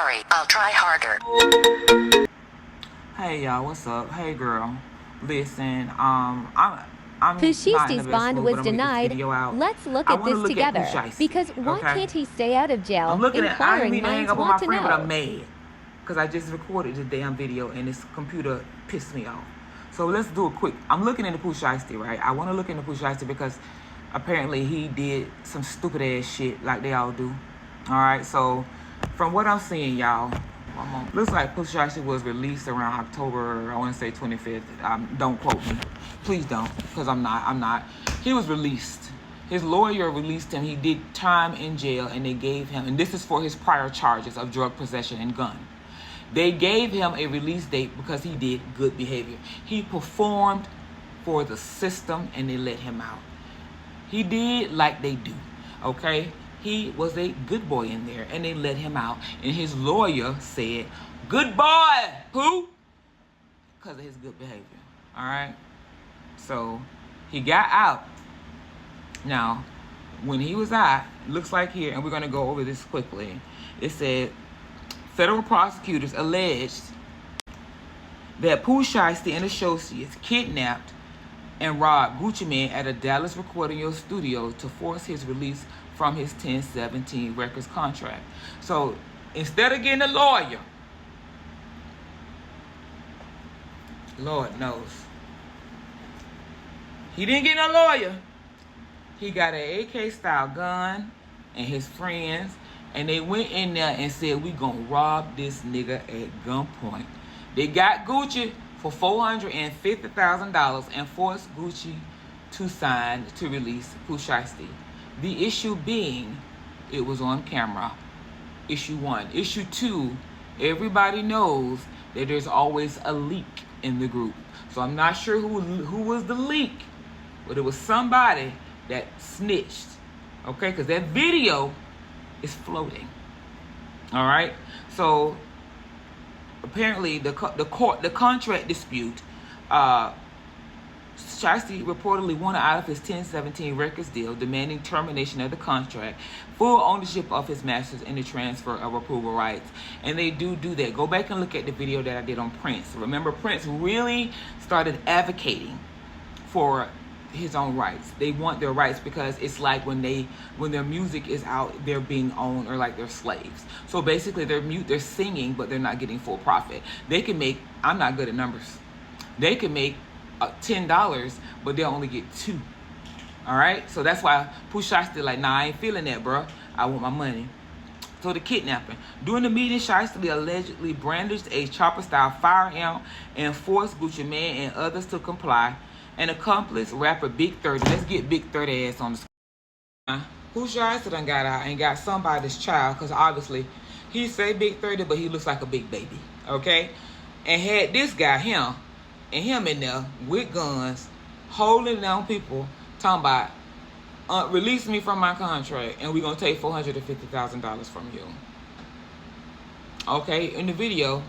sorry. I'll try harder. Hey y'all, what's up? Hey girl, listen. I'm Poo not in the Shiesty's best bond mood, was but I'm gonna get this denied. video out. Let's look I at want to this look at Poo together. Shiesty, Because why okay? can't he stay out of jail? I'm looking at. I didn't mean to hang Minds up on my want to friend, but I'm know. mad because I just recorded the damn video and this computer pissed me off. So let's do a quick. I'm looking into Poo Shiesty, right? I want to look into Poo Shiesty because apparently he did some stupid ass shit like they all do. All right. So from what I'm seeing, y'all. Looks like Poo Shiesty was released around October, I want to say 25th. Don't quote me. Please don't, because I'm not. He was released. His lawyer released him. He did time in jail, and they gave him, and this is for his prior charges of drug possession and gun. They gave him a release date because he did good behavior. He performed for the system, and they let him out. He did like they do, okay? He was a good boy in there, and they let him out. And his lawyer said, "Good boy, Pooh," because of his good behavior. All right? So he got out. Now, when he was out, looks like here, and we're going to go over this quickly. It said, federal prosecutors alleged that Poo Shiesty and associates kidnapped and robbed Gucci Mane at a Dallas recording studio to force his release from his 1017 Records contract. So instead of getting a lawyer, Lord knows, he didn't get no lawyer. He got an AK style gun and his friends, and they went in there and said, "We gonna rob this nigga at gunpoint." They got Gucci for $450,000 and forced Gucci to sign to release Poo Shiesty. The issue being, it was on camera. Issue 1. Issue 2, everybody knows that there's always a leak in the group. So I'm not sure who was the leak, but it was somebody that snitched, okay? Because that video is floating. All right. So apparently the contract dispute. Shiesty reportedly wanted out of his 1017 Records deal, demanding termination of the contract, full ownership of his masters, and the transfer of approval rights. And they do that. Go back and look at the video that I did on Prince. Remember, Prince really started advocating for his own rights. They want their rights because it's like when their music is out, they're being owned, or like they're slaves. So basically they're singing, but they're not getting full profit. They can make, I'm not good at numbers, they can make $10, but they'll only get $2. All right, so that's why Poo Shiesty like, nah, I ain't feeling that, bro. I want my money. So the kidnapping. During the meeting, Shiesty allegedly brandished a chopper-style firearm and forced Gucci Mane and others to comply. An accomplice, rapper Big 30. Let's get Big 30 ass on the screen. Poo Shiesty done got out and got somebody's child, because obviously he say Big 30, but he looks like a big baby, okay? And had this guy, him in there with guns, holding down people, talking about, release me from my contract, and we're going to take $450,000 from you. Okay, in the video,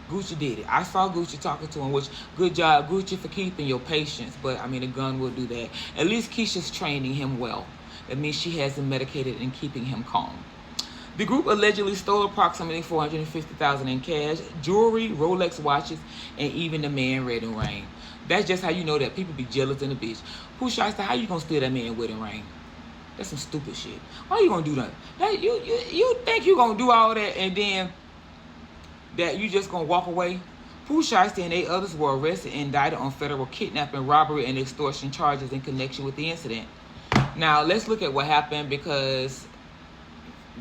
Gucci did it. I saw Gucci talking to him, which, good job, Gucci, for keeping your patience. But, I mean, a gun will do that. At least Keisha's training him well. That means she has him medicated and keeping him calm. The group allegedly stole approximately $450,000 in cash, jewelry, Rolex watches, and even the man wedding ring. That's just how you know that people be jealous in the bitch. Poo Shiesty, how you gonna steal that man wedding ring? That's some stupid shit. Why you gonna do that? You think you gonna do all that and then that you just gonna walk away? Poo Shiesty and 8 others were arrested and indicted on federal kidnapping, robbery, and extortion charges in connection with the incident. Now let's look at what happened, because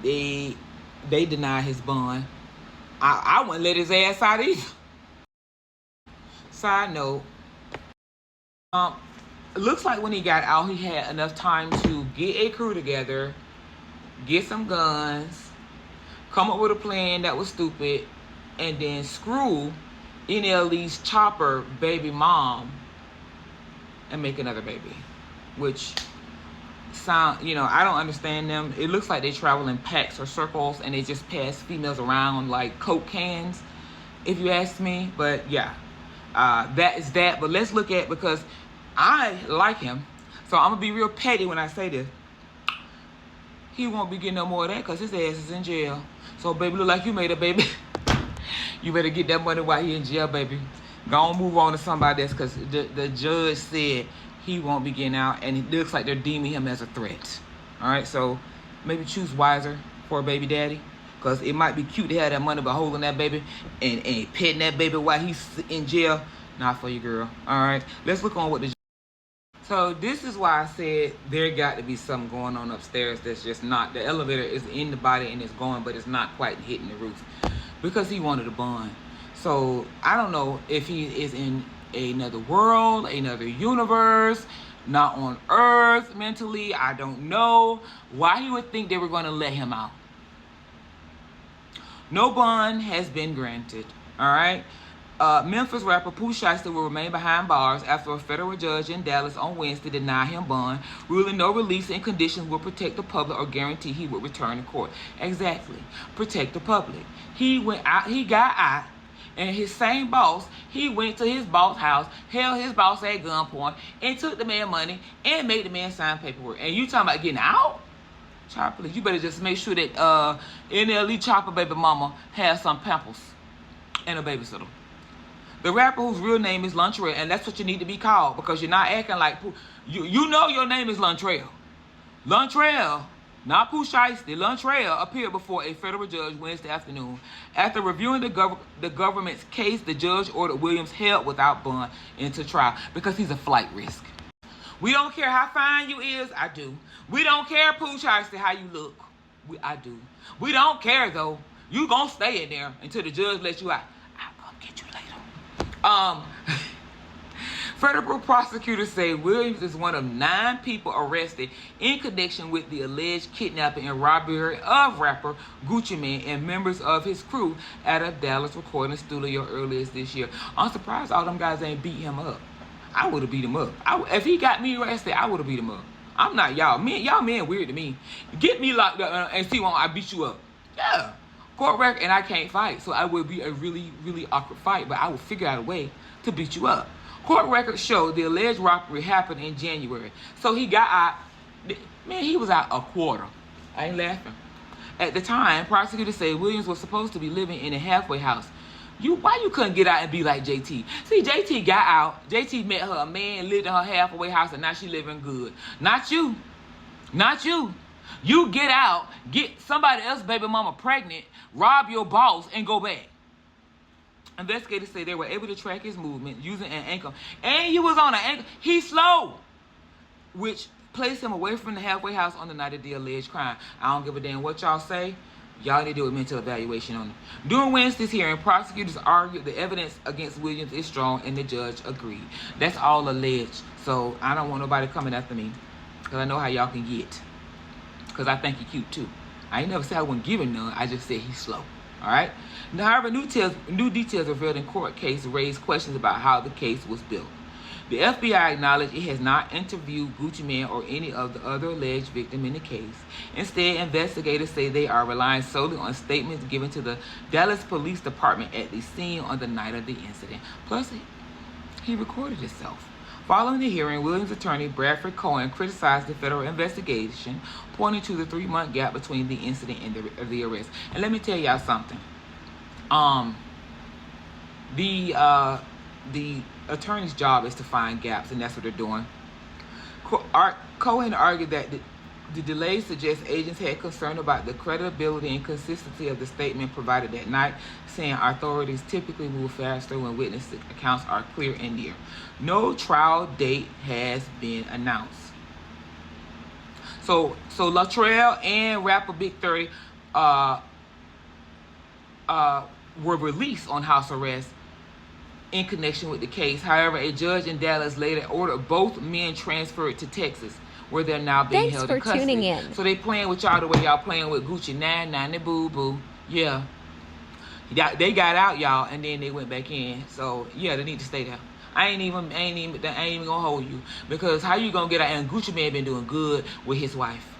they denied his bond. I wouldn't let his ass out either. Side note, it looks like when he got out, he had enough time to get a crew together, get some guns, come up with a plan that was stupid, and then screw NLE's chopper baby mom and make another baby, which sound, I don't understand them. It looks like they travel in packs or circles and they just pass females around like Coke cans, if you ask me. But yeah, that is that. But let's look at, because I like him, so I'm gonna be real petty when I say this. he won't be getting no more of that because his ass is in jail. So, baby, look like you made a baby. You better get that money while he in jail, baby. Go on, move on to somebody else because the judge said he won't be getting out, and it looks like they're deeming him as a threat. All right, so maybe choose wiser for a baby daddy, because it might be cute to have that money, but holding that baby and petting that baby while he's in jail, not for you, girl. All right, let's look on what the. So this is why I said there got to be something going on upstairs that's just not. The elevator is in the body and it's going, but it's not quite hitting the roof because he wanted a bond. So I don't know if he is in another world, another universe, not on Earth mentally. I don't know why he would think they were going to let him out. No bond has been granted. All right. Memphis rapper Poo Shiesty will remain behind bars after a federal judge in Dallas on Wednesday denied him bond, ruling no release and conditions will protect the public or guarantee he would return to court. Exactly. Protect the public. He went out, he got out, and his same boss, he went to his boss' house, held his boss at gunpoint, and took the man money and made the man sign paperwork. And you talking about getting out? Child, please, you better just make sure that NLE Chopper baby mama has some pampers and a babysitter. The rapper whose real name is Luntrell, and that's what you need to be called because you're not acting like Pooh. You know your name is Luntrell. Luntrell, not Poo Shiesty. Luntrell appeared before a federal judge Wednesday afternoon. After reviewing the government's case, the judge ordered Williams held without bond into trial because he's a flight risk. We don't care how fine you is. I do. We don't care, Poo Shiesty, how you look. I do. We don't care, though. You gonna stay in there until the judge lets you out. I'll come get you later. Federal prosecutors say Williams is one of 9 people arrested in connection with the alleged kidnapping and robbery of rapper Gucci Mane and members of his crew at a Dallas recording studio earlier this year. I'm surprised all them guys ain't beat him up. I would have beat him up. If he got me arrested, I would have beat him up. I'm not y'all. Y'all men weird to me. Get me locked up and see when I beat you up. Yeah. Court record, and I can't fight, so I would be a really, really awkward fight, but I will figure out a way to beat you up. Court records show the alleged robbery happened in January. So he got out, man, he was out a quarter. I ain't laughing. At the time, prosecutors say Williams was supposed to be living in a halfway house. Why you couldn't get out and be like JT? See, JT got out, JT met her a man, lived in her halfway house, and now she living good. Not you. Not you. You get out, get somebody else's baby mama pregnant, rob your boss, and go back. Investigators say they were able to track his movement using an ankle. And he was on an ankle. He's slow, which placed him away from the halfway house on the night of the alleged crime. I don't give a damn what y'all say. Y'all need to do a mental evaluation on it. During Wednesday's hearing, prosecutors argued the evidence against Williams is strong, and the judge agreed. That's all alleged. So I don't want nobody coming after me, because I know how y'all can get. Because I think he's cute too. I ain't never said I wouldn't give him none. I just said he's slow. All right. However, new details revealed in court case raised questions about how the case was built. The FBI acknowledged it has not interviewed Gucci Mane or any of the other alleged victims in the case. Instead, investigators say they are relying solely on statements given to the Dallas Police Department at the scene on the night of the incident. Plus, he recorded himself. Following the hearing, Williams' attorney Bradford Cohen criticized the federal investigation, pointing to the 3-month gap between the incident and the arrest. And let me tell y'all something. The attorney's job is to find gaps, and that's what they're doing. Cohen argued that the delay suggests agents had concern about the credibility and consistency of the statement provided that night, saying authorities typically move faster when witness accounts are clear and near. No trial date has been announced. So Latrell and rapper Big 30 were released on house arrest in connection with the case. However, a judge in Dallas later ordered both men transferred to Texas, where they're now being held in custody. Thanks for tuning in. So they playing with y'all the way y'all playing with Gucci 990 boo boo. Yeah. They got out, y'all, and then they went back in. So yeah, they need to stay there. I ain't even gonna hold you, because how you gonna get out? And Gucci Man been doing good with his wife.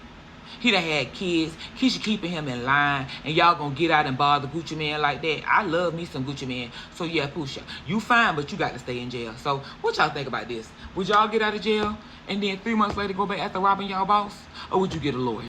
He done had kids. Keisha keeping him in line, and y'all gonna get out and bother Gucci Man like that? I love me some Gucci Man. So yeah, Pusha, you fine, but you got to stay in jail. So what y'all think about this? Would y'all get out of jail and then 3 months later go back after robbing y'all boss, or would you get a lawyer?